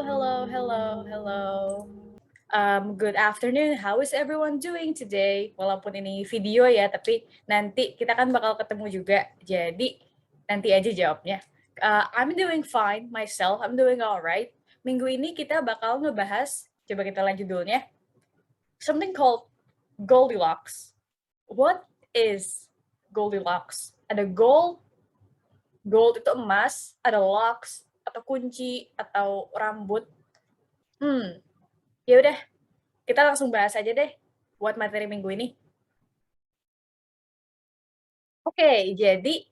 Hello. Good afternoon. How is everyone doing today? Walaupun ini video ya, tapi nanti kita kan bakal ketemu juga. Jadi nanti aja jawabnya. I'm doing fine myself. I'm doing alright. Minggu ini kita bakal ngebahas, coba kita lanjut judulnya, something called Goldilocks. What is Goldilocks? Ada gold itu emas, ada locks atau kunci atau rambut. Ya udah, kita langsung bahas aja deh buat materi minggu ini. Oke, jadi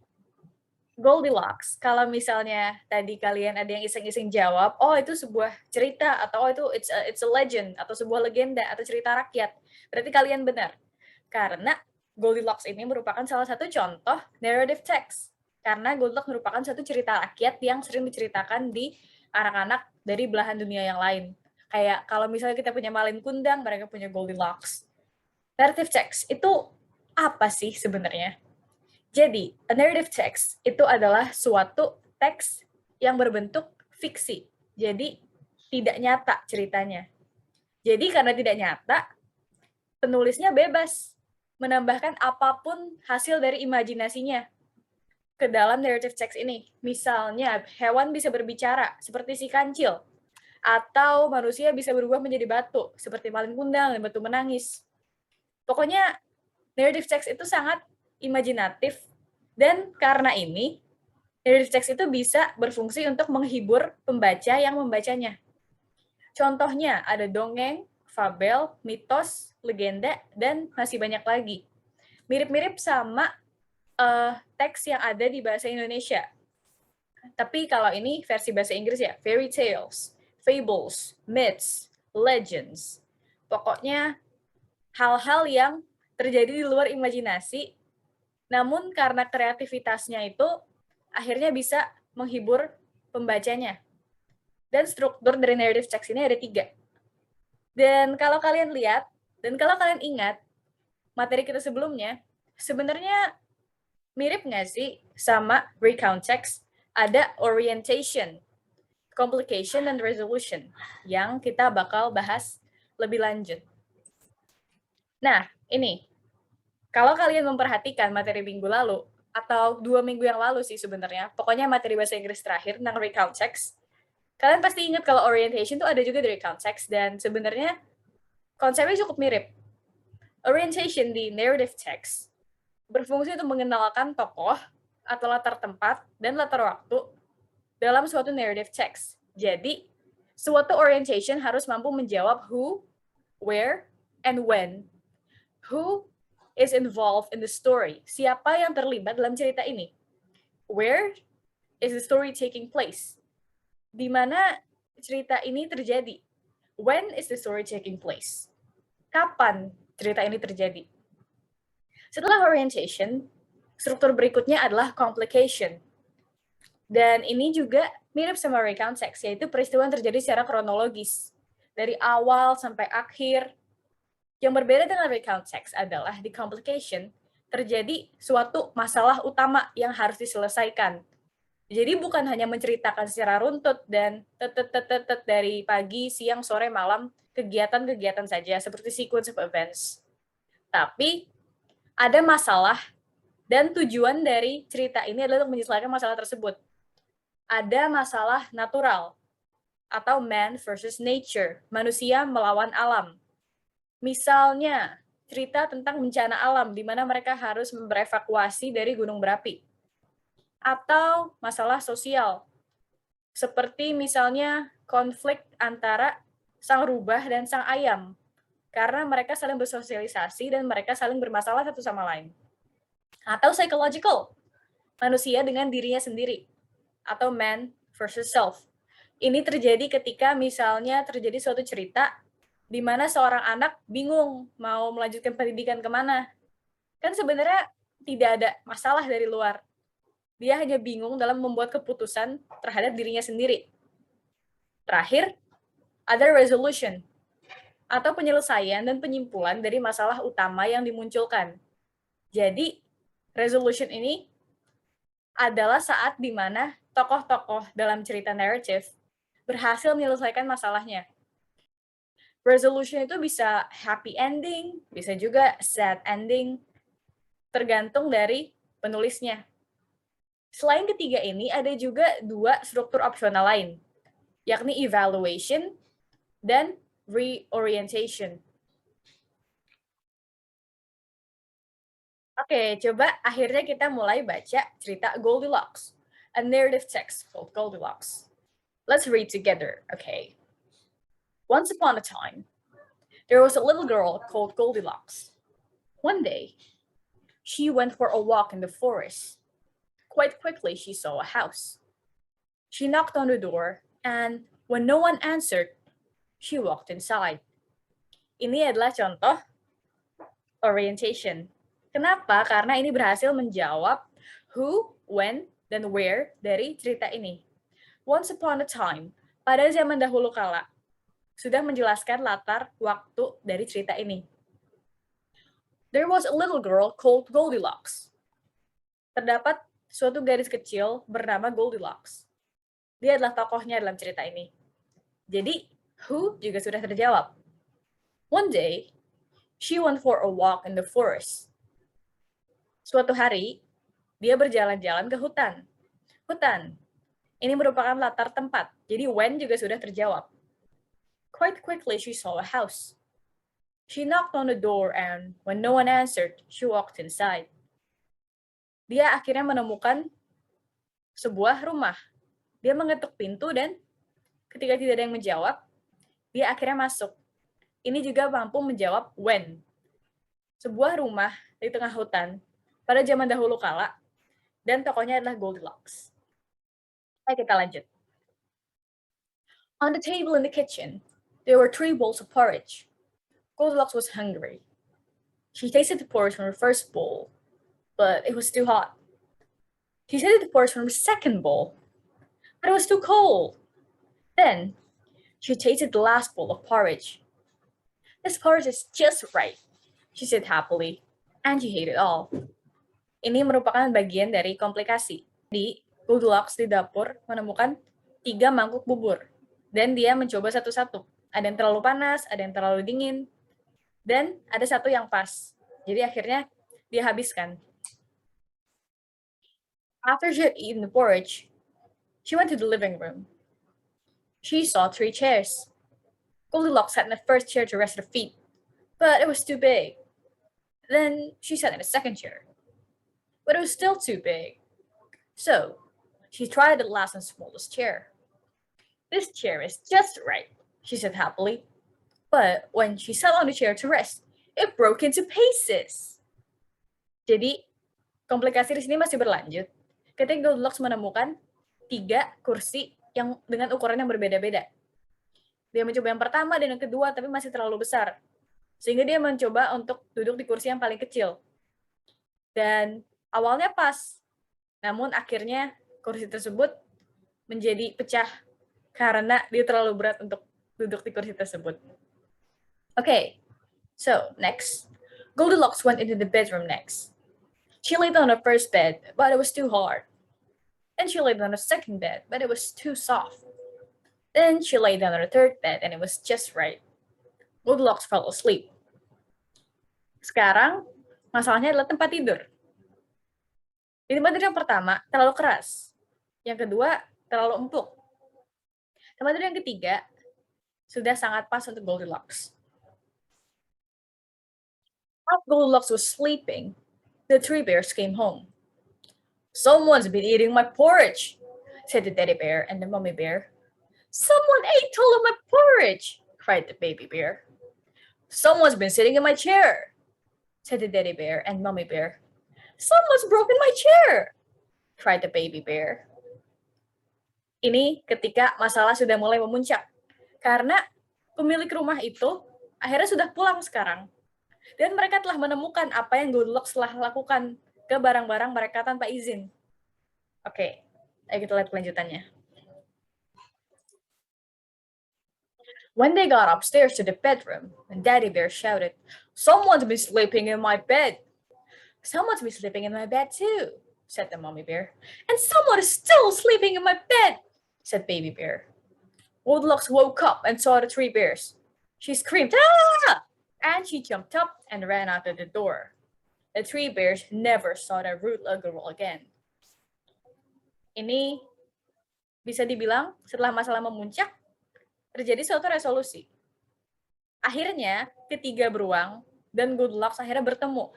Goldilocks. Kalau misalnya tadi kalian ada yang iseng-iseng jawab, oh itu sebuah cerita atau oh itu it's a legend atau sebuah legenda atau cerita rakyat. Berarti kalian benar. Karena Goldilocks ini merupakan salah satu contoh narrative text. Karena Goldilocks merupakan satu cerita rakyat yang sering diceritakan di anak-anak dari belahan dunia yang lain. Kayak kalau misalnya kita punya Malin Kundang, mereka punya Goldilocks. Narrative text itu apa sih sebenarnya? Jadi, a narrative text itu adalah suatu teks yang berbentuk fiksi. Jadi, tidak nyata ceritanya. Jadi, karena tidak nyata, penulisnya bebas menambahkan apapun hasil dari imajinasinya ke dalam narrative text ini. Misalnya, hewan bisa berbicara seperti si kancil, atau manusia bisa berubah menjadi batu seperti Malin Kundang dan batu menangis. Pokoknya narrative text itu sangat imajinatif, dan karena ini narrative text itu bisa berfungsi untuk menghibur pembaca yang membacanya. Contohnya ada dongeng, fabel, mitos, legenda, dan masih banyak lagi. Mirip-mirip sama teks yang ada di bahasa Indonesia. Tapi kalau ini versi bahasa Inggris ya, fairy tales, fables, myths, legends. Pokoknya hal-hal yang terjadi di luar imajinasi, namun karena kreativitasnya itu akhirnya bisa menghibur pembacanya. Dan struktur dari narrative text ini ada 3. Dan kalau kalian lihat, dan kalau kalian ingat, materi kita sebelumnya, sebenarnya mirip nggak sih sama recount text? Ada orientation, complication, dan resolution yang kita bakal bahas lebih lanjut. Nah, ini. Kalau kalian memperhatikan materi minggu lalu, atau 2 minggu yang lalu sih sebenarnya, pokoknya materi bahasa Inggris terakhir tentang recount text, kalian pasti ingat kalau orientation tuh ada juga di recount text, dan sebenarnya konsepnya cukup mirip. Orientation di narrative text berfungsi untuk mengenalkan tokoh atau latar tempat dan latar waktu dalam suatu narrative text. Jadi, suatu orientation harus mampu menjawab who, where, and when. Who is involved in the story? Siapa yang terlibat dalam cerita ini? Where is the story taking place? Di mana cerita ini terjadi? When is the story taking place? Kapan cerita ini terjadi? Setelah orientation, struktur berikutnya adalah complication. Dan ini juga mirip sama recount text, yaitu peristiwa yang terjadi secara kronologis. Dari awal sampai akhir. Yang berbeda dengan recount text adalah di complication, terjadi suatu masalah utama yang harus diselesaikan. Jadi bukan hanya menceritakan secara runtut dan dari pagi, siang, sore, malam, kegiatan-kegiatan saja, seperti sequence of events. Tapi ada masalah, dan tujuan dari cerita ini adalah untuk menyelesaikan masalah tersebut. Ada masalah natural, atau man versus nature, manusia melawan alam. Misalnya, cerita tentang bencana alam, di mana mereka harus berevakuasi dari gunung berapi. Atau masalah sosial, seperti misalnya konflik antara sang rubah dan sang ayam, karena mereka saling bersosialisasi dan mereka saling bermasalah satu sama lain. Atau psychological, manusia dengan dirinya sendiri, atau man versus self. Ini terjadi ketika misalnya terjadi suatu cerita di mana seorang anak bingung mau melanjutkan pendidikan kemana. Kan sebenarnya tidak ada masalah dari luar. Dia hanya bingung dalam membuat keputusan terhadap dirinya sendiri. Terakhir, ada resolution, atau penyelesaian dan penyimpulan dari masalah utama yang dimunculkan. Jadi, resolution ini adalah saat di mana tokoh-tokoh dalam cerita naratif berhasil menyelesaikan masalahnya. Resolution itu bisa happy ending, bisa juga sad ending, tergantung dari penulisnya. Selain ketiga ini, ada juga dua struktur opsional lain, yakni evaluation dan reorientation. Oke, coba akhirnya kita mulai baca cerita Goldilocks, a narrative text called Goldilocks. Let's read together, okay? Once upon a time, there was a little girl called Goldilocks. One day, she went for a walk in the forest. Quite quickly, she saw a house. She knocked on the door, and when no one answered, she walked inside. Ini adalah contoh orientation. Kenapa? Karena ini berhasil menjawab who, when, dan where dari cerita ini. Once upon a time, pada zaman dahulu kala, sudah menjelaskan latar waktu dari cerita ini. There was a little girl called Goldilocks. Terdapat suatu gadis kecil bernama Goldilocks. Dia adalah tokohnya dalam cerita ini. Jadi, who juga sudah terjawab. One day, she went for a walk in the forest. Suatu hari, dia berjalan-jalan ke hutan. Hutan. Ini merupakan latar tempat. Jadi when juga sudah terjawab. Quite quickly, she saw a house. She knocked on the door and when no one answered, she walked inside. Dia akhirnya menemukan sebuah rumah. Dia mengetuk pintu dan ketika tidak ada yang menjawab, dia akhirnya masuk. Ini juga mampu menjawab when. Sebuah rumah di tengah hutan pada zaman dahulu kala dan tokohnya adalah Goldilocks. Ayo kita lanjut. On the table in the kitchen, there were 3 bowls of porridge. Goldilocks was hungry. She tasted the porridge from her first bowl, but it was too hot. She tasted the porridge from her second bowl, but it was too cold. Then, she tasted the last bowl of porridge. This porridge is just right, she said happily, and she ate it all. Ini merupakan bagian dari komplikasi. Goldilocks di dapur menemukan 3 mangkuk bubur, dan dia mencoba satu-satu. Ada yang terlalu panas, ada yang terlalu dingin, dan ada satu yang pas. Jadi akhirnya dia habiskan. After she had eaten the porridge, she went to the living room. She saw 3 chairs. Goldilocks sat in the first chair to rest her feet, but it was too big. Then she sat in the second chair, but it was still too big. So she tried the last and smallest chair. This chair is just right, she said happily. But when she sat on the chair to rest, it broke into pieces. Jadi, komplikasi di sini masih berlanjut. Ketika Goldilocks menemukan 3 kursi yang dengan ukuran yang berbeda-beda. Dia mencoba yang pertama dan yang kedua, tapi masih terlalu besar. Sehingga dia mencoba untuk duduk di kursi yang paling kecil. Dan awalnya pas. Namun akhirnya kursi tersebut menjadi pecah karena dia terlalu berat untuk duduk di kursi tersebut. Okay, so next. Goldilocks went into the bedroom next. She laid on the first bed, but it was too hard. Then she laid on the second bed, but it was too soft. Then she lay down on the third bed, and it was just right. Goldilocks fell asleep. Sekarang, masalahnya adalah tempat tidur. Di tempat tidur yang pertama, terlalu keras. Yang kedua, terlalu empuk. Tempat tidur yang ketiga, sudah sangat pas untuk Goldilocks. While Goldilocks was sleeping, the 3 bears came home. Someone's been eating my porridge, said the teddy bear and the mummy bear. Someone ate all of my porridge, cried the baby bear. Someone's been sitting in my chair, said the teddy bear and mummy bear. Someone's broken my chair, cried the baby bear. Ini ketika masalah sudah mulai memuncak. Karena pemilik rumah itu akhirnya sudah pulang sekarang. Dan mereka telah menemukan apa yang Goldilocks telah lakukan ke barang-barang mereka tanpa izin. Oke, ayo kita lihat kelanjutannya. When they got upstairs to the bedroom, Daddy Bear shouted, "Someone's been sleeping in my bed." "Someone's been sleeping in my bed too," said the Mommy Bear. "And someone is still sleeping in my bed," said Baby Bear. Goldilocks woke up and saw the 3 bears. She screamed, "Ah!" And she jumped up and ran out of the door. The 3 bears never saw the rude little girl again. Ini bisa dibilang setelah masalah memuncak, terjadi suatu resolusi. Akhirnya, ketiga beruang dan Goldilocks akhirnya bertemu.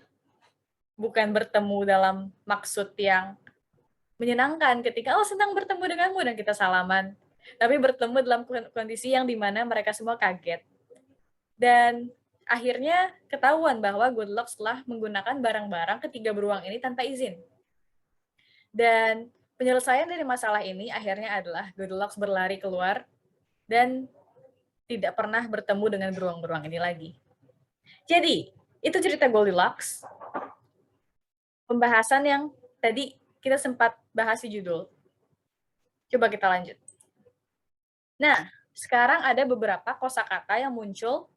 Bukan bertemu dalam maksud yang menyenangkan ketika, oh senang bertemu denganmu dan kita salaman. Tapi bertemu dalam kondisi yang dimana mereka semua kaget. Dan akhirnya ketahuan bahwa Goldilocks telah menggunakan barang-barang ketiga beruang ini tanpa izin. Dan penyelesaian dari masalah ini akhirnya adalah Goldilocks berlari keluar dan tidak pernah bertemu dengan beruang-beruang ini lagi. Jadi, itu cerita Goldilocks. Pembahasan yang tadi kita sempat bahas di judul. Coba kita lanjut. Nah, sekarang ada beberapa kosakata yang muncul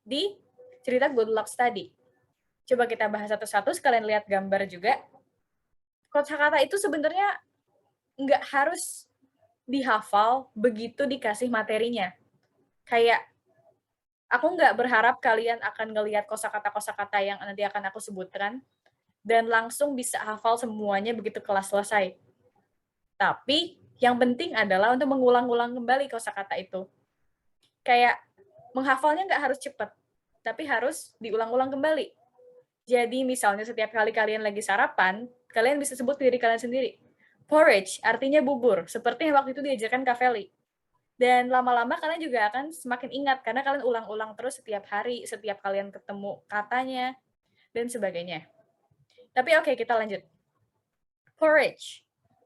di cerita Goldilocks tadi. Coba kita bahas satu-satu, sekalian lihat gambar juga. Kosakata itu sebenarnya nggak harus dihafal begitu dikasih materinya. Kayak, aku nggak berharap kalian akan ngelihat kosakata-kosakata yang nanti akan aku sebutkan, dan langsung bisa hafal semuanya begitu kelas selesai. Tapi, yang penting adalah untuk mengulang-ulang kembali kosakata itu. Kayak, menghafalnya nggak harus cepat, tapi harus diulang-ulang kembali. Jadi misalnya setiap kali kalian lagi sarapan, kalian bisa sebut diri kalian sendiri. Porridge artinya bubur, seperti yang waktu itu diajarkan Kak Feli. Dan lama-lama kalian juga akan semakin ingat, karena kalian ulang-ulang terus setiap hari, setiap kalian ketemu katanya, dan sebagainya. Tapi oke, kita lanjut. Porridge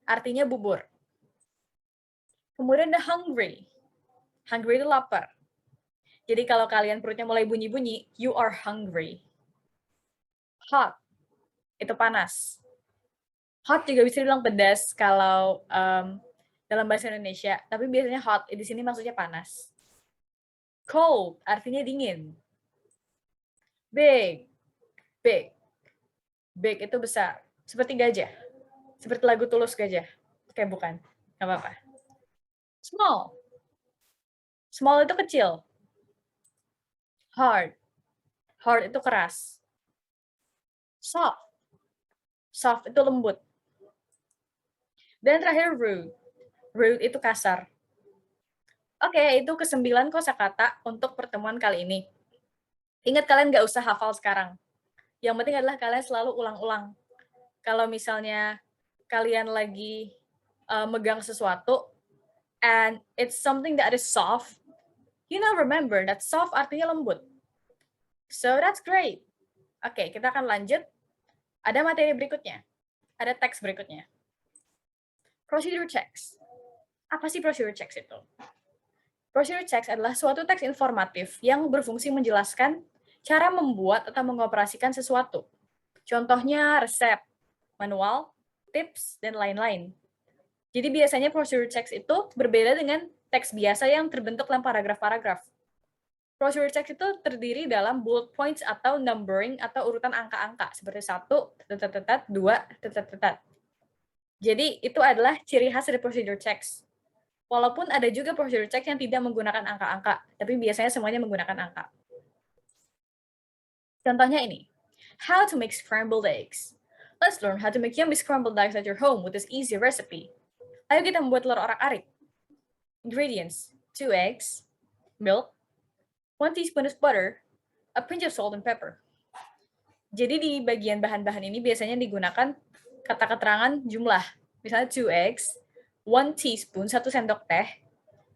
artinya bubur. Kemudian the hungry. Hungry itu lapar. Jadi kalau kalian perutnya mulai bunyi-bunyi, you are hungry. Hot, itu panas. Hot juga bisa dibilang pedas kalau dalam bahasa Indonesia, tapi biasanya hot di sini maksudnya panas. Cold artinya dingin. Big, big. Big itu besar, seperti gajah. Seperti lagu Tulus Gajah. Oke, bukan. Nggak apa-apa. Small. Small itu kecil. Hard. Hard itu keras. Soft. Soft itu lembut. Dan terakhir rude. Rude itu kasar. Oke, itu ke-9 kosakata untuk pertemuan kali ini. Ingat, kalian nggak usah hafal sekarang. Yang penting adalah kalian selalu ulang-ulang. Kalau misalnya kalian lagi megang sesuatu, and it's something that is soft, you now remember that soft artinya lembut. So that's great. Oke, kita akan lanjut. Ada materi berikutnya. Ada teks berikutnya. Procedure checks. Apa sih procedure checks itu? Procedure checks adalah suatu teks informatif yang berfungsi menjelaskan cara membuat atau mengoperasikan sesuatu. Contohnya resep, manual, tips, dan lain-lain. Jadi biasanya procedure checks itu berbeda dengan teks biasa yang terbentuk dalam paragraf-paragraf. Procedure checks itu terdiri dalam bullet points atau numbering atau urutan angka-angka seperti 1, 2, Jadi itu adalah ciri khas dari procedure checks. Walaupun ada juga procedure checks yang tidak menggunakan angka-angka, tapi biasanya semuanya menggunakan angka. Contohnya ini, how to make scrambled eggs. Let's learn how to make yummy scrambled eggs at your home with this easy recipe. Ayo kita membuat telur orak-arik. Ingredients, 2 eggs, milk, 1 teaspoon of butter, a pinch of salt and pepper. Jadi di bagian bahan-bahan ini biasanya digunakan kata keterangan jumlah. Misalnya 2 eggs, 1 teaspoon, 1 sendok teh,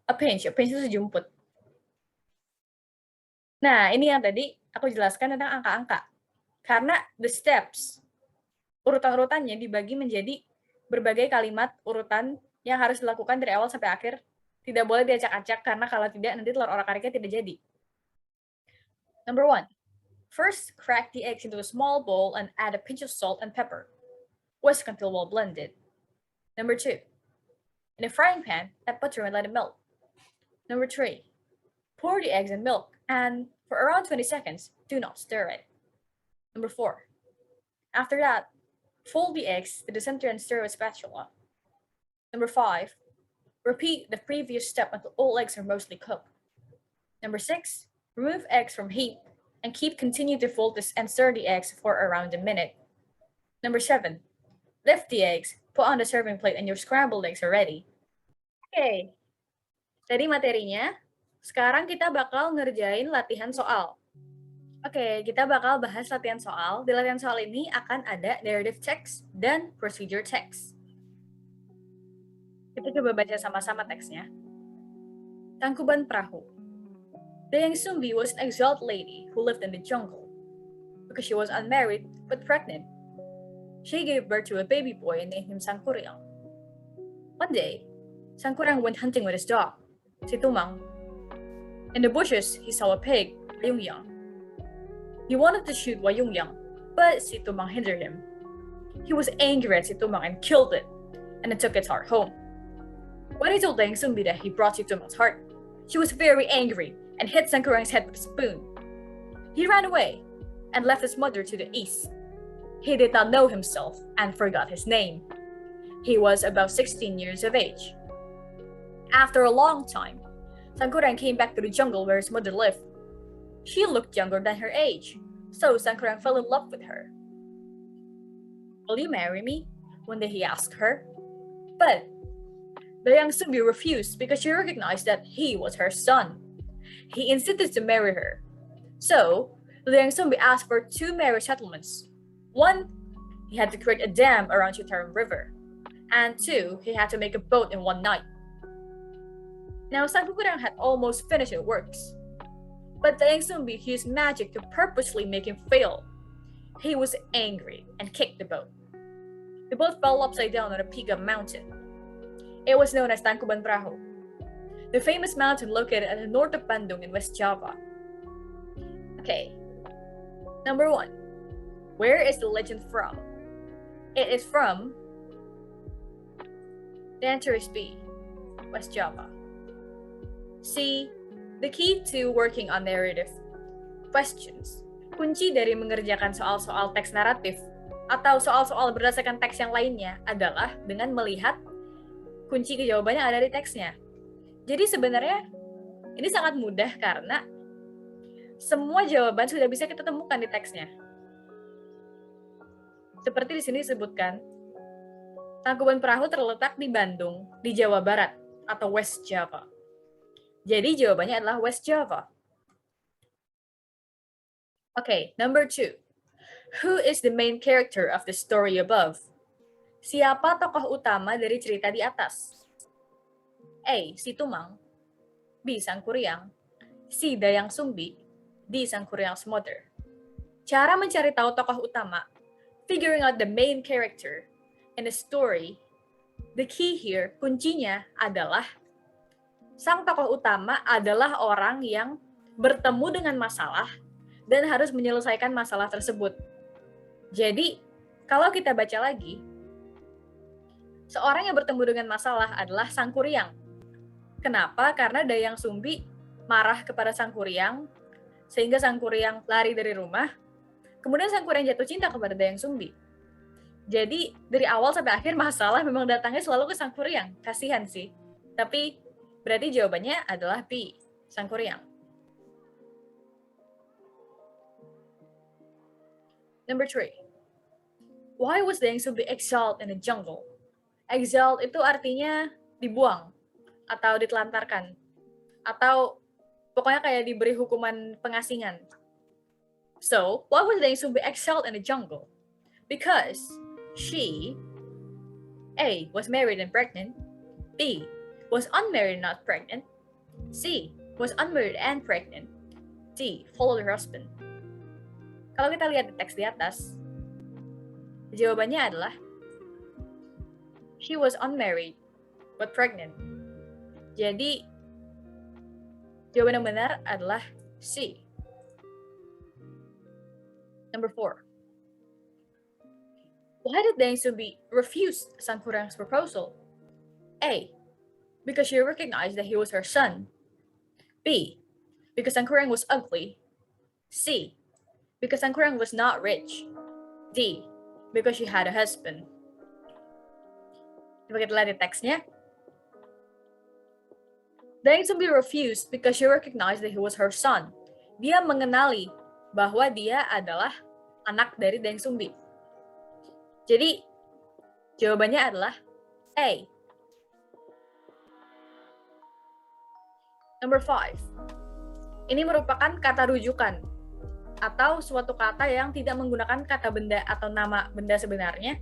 a pinch itu sejumput. Nah, ini yang tadi aku jelaskan tentang angka-angka. Karena the steps, urutan-urutannya dibagi menjadi berbagai kalimat urutan yang harus dilakukan dari awal sampai akhir. Tidak boleh diacak-acak, karena kalau tidak, nanti telur orak-ariknya tidak jadi. Number 1. First, crack the eggs into a small bowl and add a pinch of salt and pepper. Whisk until well blended. Number 2. In a frying pan, add butter and let it melt. Number 3. Pour the eggs in milk, and for around 20 seconds, do not stir it. Number 4. After that, fold the eggs to the center and stir with spatula. Number 5. Repeat the previous step until all eggs are mostly cooked. Number 6, remove eggs from heat and continue to fold this and stir the eggs for around a minute. Number 7, lift the eggs, put on the serving plate, and your scrambled eggs are ready. Oke, tadi materinya. Sekarang kita bakal ngerjain latihan soal. Oke, kita bakal bahas latihan soal. Di latihan soal ini akan ada narrative text dan procedure text. Kita coba baca sama-sama teksnya. Tangkuban Perahu. Dayang Sumbi was an exiled lady who lived in the jungle. Because she was unmarried but pregnant, she gave birth to a baby boy and named him Sangkuriang. One day, Sangkuriang went hunting with his dog, si Tumang. In the bushes, he saw a pig, Wayungyang. He wanted to shoot Wayungyang, but si Tumang hindered him. He was angry at si Tumang and killed it, and then took its heart home. When he told Dayang Sumbi that he brought si Tumang's heart, she was very angry and hit Sangkuriang's head with a spoon. He ran away and left his mother to the east. He did not know himself and forgot his name. He was about 16 years of age. After a long time, Sangkuriang came back to the jungle where his mother lived. She looked younger than her age, so Sangkuriang fell in love with her. Will you marry me? One day he asked her. But Dayang Sumbi refused because she recognized that he was her son. He insisted to marry her. So, Dayang Sumbi asked for 2 marriage settlements. 1, he had to create a dam around Chitaram River. And 2, he had to make a boat in one night. Now, Sangkuriang had almost finished his works. But Dayang Sumbi used magic to purposely make him fail. He was angry and kicked the boat. The boat fell upside down on a peak of a mountain. It was known as Tangkuban Perahu, the famous mountain located at the north of Bandung in West Java. Okay, number 1. Where is the legend from? It is from the answer is B, West Java. C, the key to working on narrative questions. Kunci dari mengerjakan soal-soal teks naratif atau soal-soal berdasarkan teks yang lainnya adalah dengan melihat kunci jawabannya ada di teksnya. Jadi sebenarnya ini sangat mudah karena semua jawaban sudah bisa kita temukan di teksnya. Seperti di sini disebutkan, Tangkuban Perahu terletak di Bandung, di Jawa Barat atau West Java. Jadi jawabannya adalah West Java. Okay, number 2. Who is the main character of the story above? Siapa tokoh utama dari cerita di atas? A. Si Tumang, B. Sangkuriang, C. Dayang Sumbi, D. Sangkuriang's mother. Cara mencari tahu tokoh utama, figuring out the main character in the story, the key here, kuncinya adalah sang tokoh utama adalah orang yang bertemu dengan masalah dan harus menyelesaikan masalah tersebut. Jadi, kalau kita baca lagi, seorang yang bertemu dengan masalah adalah Sangkuriang. Kenapa? Karena Dayang Sumbi marah kepada Sangkuriang, sehingga Sangkuriang lari dari rumah. Kemudian Sangkuriang jatuh cinta kepada Dayang Sumbi. Jadi, dari awal sampai akhir masalah memang datangnya selalu ke Sangkuriang. Kasihan sih. Tapi, berarti jawabannya adalah B, Sangkuriang. Number 3. Why was Dayang Sumbi exiled in the jungle? Exiled itu artinya dibuang atau ditelantarkan atau pokoknya kayak diberi hukuman pengasingan. So, why was Dayang Sumbi exiled in the jungle? Because she A. was married and pregnant, B. was unmarried and not pregnant, C. was unmarried and pregnant, D. followed her husband. Kalau kita lihat di teks di atas, jawabannya adalah she was unmarried but pregnant. Jadi, jawaban yang benar adalah C. Number 4. Why did Dayang Sumbi refuse Sangkuriang's proposal? A. Because she recognized that he was her son. B. Because Sangkuriang was ugly. C. Because Sangkuriang was not rich. D. Because she had a husband. Coba kita lihat di teksnya. Deng Sumbi refused because she recognized that he was her son. Dia mengenali bahwa dia adalah anak dari Deng Sumbi. Jadi, jawabannya adalah A. Number 5. Ini merupakan kata rujukan atau suatu kata yang tidak menggunakan kata benda atau nama benda sebenarnya,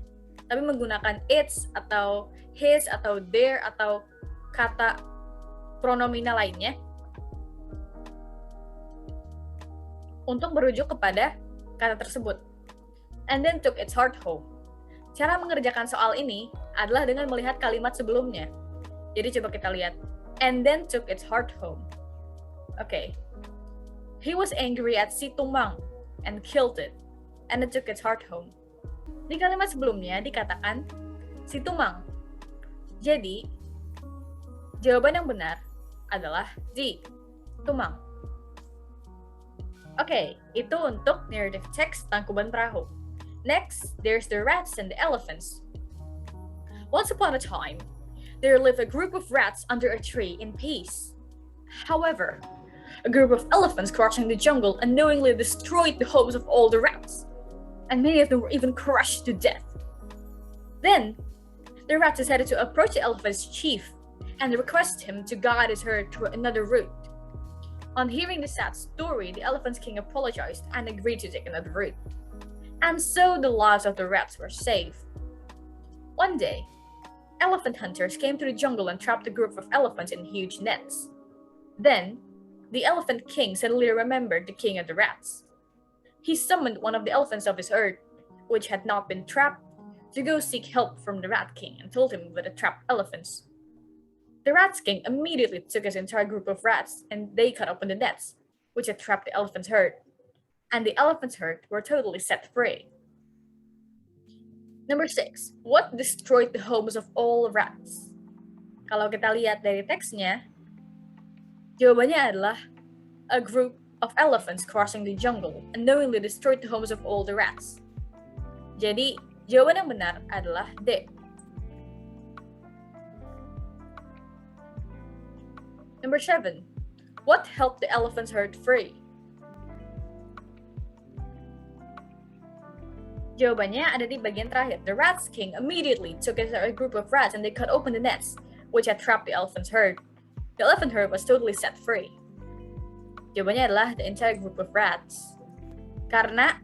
tapi menggunakan its atau his atau their atau kata pronomina lainnya untuk merujuk kepada kata tersebut. And then took its heart home. Cara mengerjakan soal ini adalah dengan melihat kalimat sebelumnya. Jadi coba kita lihat. And then took its heart home. Okay. He was angry at si Tumang and killed it. And it took its heart home. Di kalimat sebelumnya dikatakan si Tumang. Jadi, jawaban yang benar adalah D. Tumang. Oke, itu untuk narrative text Tangkuban Perahu. Next, there's the rats and the elephants. Once upon a time, there lived a group of rats under a tree in peace. However, a group of elephants crossing the jungle unknowingly destroyed the homes of all the rats, and many of them were even crushed to death. Then, the rats decided to approach the elephant's chief and request him to guide his herd through another route. On hearing the sad story, the elephant's king apologized and agreed to take another route. And so the lives of the rats were saved. One day, elephant hunters came to the jungle and trapped a group of elephants in huge nets. Then, the elephant king suddenly remembered the king of the rats. He summoned one of the elephants of his herd, which had not been trapped, to go seek help from the rat king and told him about the trapped elephants. The rat king immediately took his entire group of rats and they cut open the nets, which had trapped the elephant's herd. And the elephant's herd were totally set free. Number 6. What destroyed the homes of all rats? Kalau kita lihat dari teksnya, jawabannya adalah a group of elephants crossing the jungle unknowingly destroyed the homes of all the rats. Jadi, jawaban yang benar adalah D. Number 7. What helped the elephant's herd free? Jawabannya ada di bagian terakhir. The rats king immediately took a group of rats and they cut open the nets, which had trapped the elephant's herd. The elephant herd was totally set free. Jawabannya adalah the entire group of rats. Karena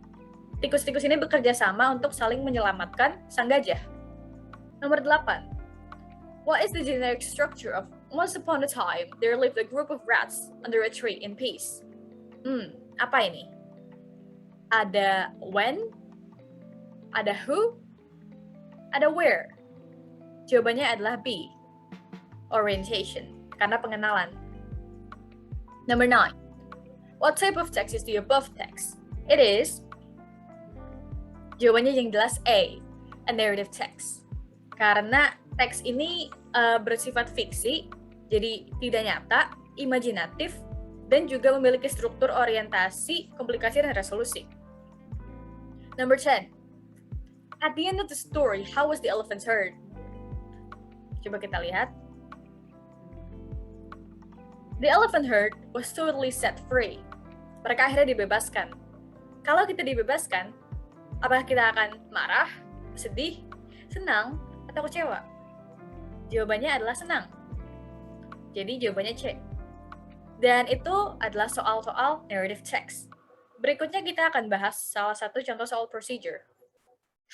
tikus-tikus ini bekerja sama untuk saling menyelamatkan sang gajah. Nomor 8. What is the generic structure of once upon a time, there lived a group of rats under a tree in peace? Apa ini? Ada when, ada who, ada where. Jawabannya adalah B. Orientation, karena pengenalan. Number 9. What type of text is the above text? It is, jawabannya yang jelas A, a narrative text. Karena teks ini bersifat fiksi, jadi tidak nyata, imajinatif, dan juga memiliki struktur orientasi, komplikasi, dan resolusi. Number 10. At the end of the story, how was the elephant's herd? Coba kita lihat. The elephant herd was totally set free. Mereka akhirnya dibebaskan. Kalau kita dibebaskan, apakah kita akan marah, sedih, senang, atau kecewa? Jawabannya adalah senang. Jadi jawabannya C. Dan itu adalah soal-soal narrative text. Berikutnya kita akan bahas salah satu contoh soal procedure.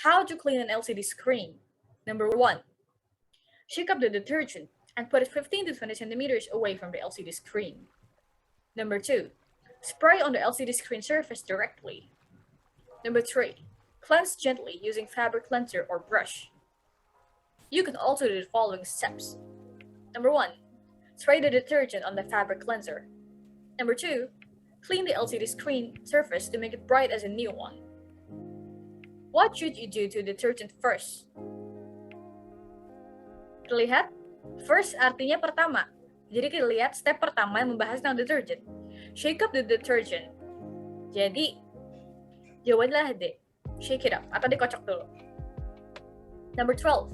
How to clean an LCD screen. Number 1. Shake up the detergent and put it 15 to 20 centimeters away from the LCD screen. Number 2. Spray on the LCD screen surface directly. Number 3. Cleanse gently using fabric cleanser or brush. You can also do the following steps. Number 1. Spray the detergent on the fabric cleanser. Number 2. Clean the LCD screen surface to make it bright as a new one. What should you do to detergent first? Terlihat? First artinya pertama. Jadi kita lihat step pertama yang membahas tentang detergent. Shake up the detergent. Jadi jawabannya D. Shake it up atau dikocok dulu. Number 12.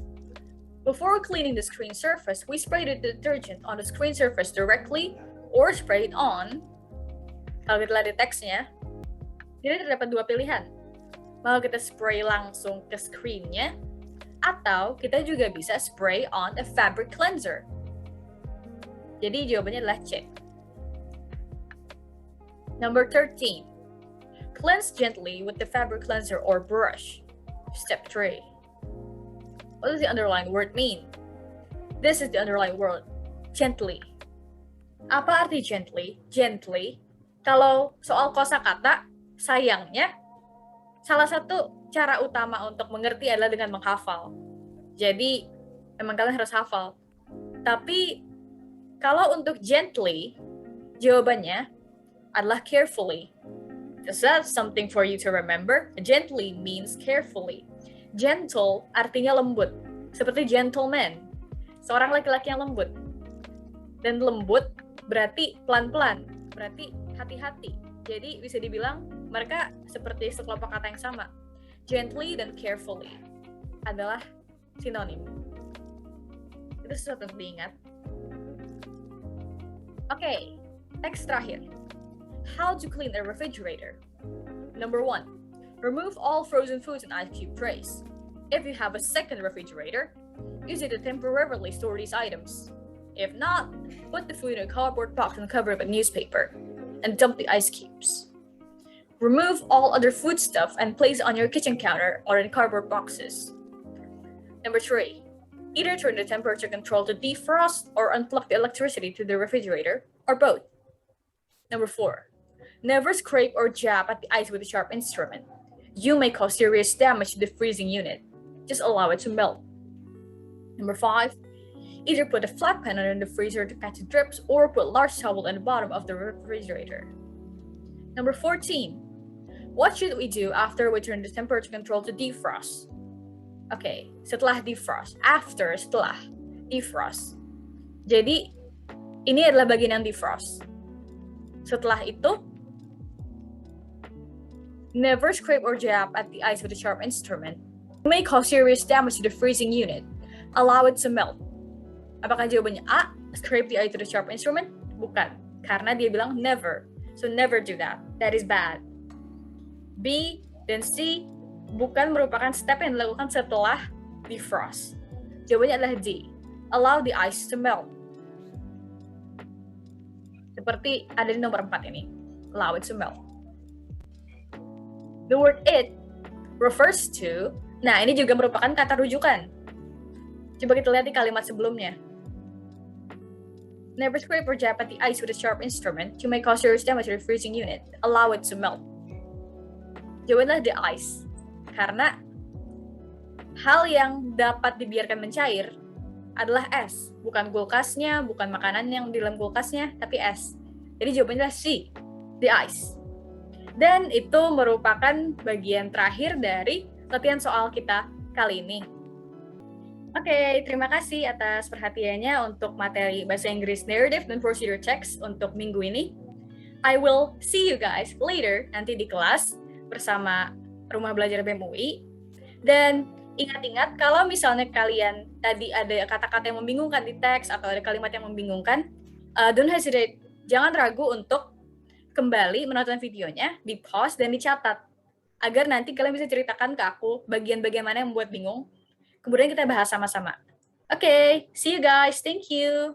Before cleaning the screen surface, we spray the detergent on the screen surface directly or spray it on. Kalau kita lihat di teksnya, jadi terdapat dua pilihan. Mau kita spray langsung ke screen-nya, atau kita juga bisa spray on a fabric cleanser. Jadi jawabannya adalah C. Number 13. Cleanse gently with the fabric cleanser or brush. Step 3. What does the underlying word mean? This is the underlying word, gently. Apa arti gently? Gently, kalau soal kosakata, sayangnya, salah satu cara utama untuk mengerti adalah dengan menghafal. Jadi, memang kalian harus hafal. Tapi, kalau untuk gently, jawabannya adalah carefully. Is that something for you to remember? Gently means carefully. Gentle artinya lembut, seperti gentleman, seorang laki-laki yang lembut. Dan lembut berarti pelan-pelan, berarti hati-hati. Jadi bisa dibilang mereka seperti sekelompok kata yang sama. Gently dan carefully adalah sinonim. Itu sesuatu untuk diingat. Oke, teks terakhir. How to clean a refrigerator. Number 1. Remove all frozen foods and ice cube trays. If you have a second refrigerator, use it to temporarily store these items. If not, put the food in a cardboard box and cover it with newspaper, and dump the ice cubes. Remove all other food stuff and place it on your kitchen counter or in cardboard boxes. Number 3. Either turn the temperature control to defrost or unplug the electricity to the refrigerator, or both. Number 4. Never scrape or jab at the ice with a sharp instrument. You may cause serious damage to the freezing unit. Just allow it to melt. Number 5. Either put a flat pan under the freezer to catch the drips or put large towel in the bottom of the refrigerator. Number 14. What should we do after we turn the temperature control to defrost? Okay, setelah defrost. After, setelah defrost. Jadi, ini adalah bagian yang defrost. Setelah itu, never scrape or jab at the ice with a sharp instrument. You may cause serious damage to the freezing unit. Allow it to melt. Apakah jawabannya A, scrape the ice with a sharp instrument? Bukan, karena dia bilang never. So never do that. That is bad. B dan C bukan merupakan step yang dilakukan setelah defrost. Jawabannya adalah D. Allow the ice to melt. Seperti ada di nomor 4 ini. Allow it to melt. The word it refers to, nah ini juga merupakan kata rujukan. Coba kita lihat di kalimat sebelumnya. Never scrape or jab at the ice with a sharp instrument. You may cause serious damage to the freezing unit. Allow it to melt. Jawabannya the ice. Karena hal yang dapat dibiarkan mencair adalah es. Bukan kulkasnya, bukan makanan yang di dalam kulkasnya, tapi es. Jadi jawabannya C, the ice. Dan itu merupakan bagian terakhir dari latihan soal kita kali ini. Oke, terima kasih atas perhatiannya untuk materi Bahasa Inggris Narrative dan Procedure Text untuk minggu ini. I will see you guys later nanti di kelas bersama Rumah Belajar BEM UI. Dan ingat-ingat kalau misalnya kalian tadi ada kata-kata yang membingungkan di teks atau ada kalimat yang membingungkan, don't hesitate, jangan ragu untuk kembali menonton videonya, di pause dan dicatat agar nanti kalian bisa ceritakan ke aku bagian-bagian mana yang membuat bingung. Kemudian kita bahas sama-sama. Oke, see you guys. Thank you.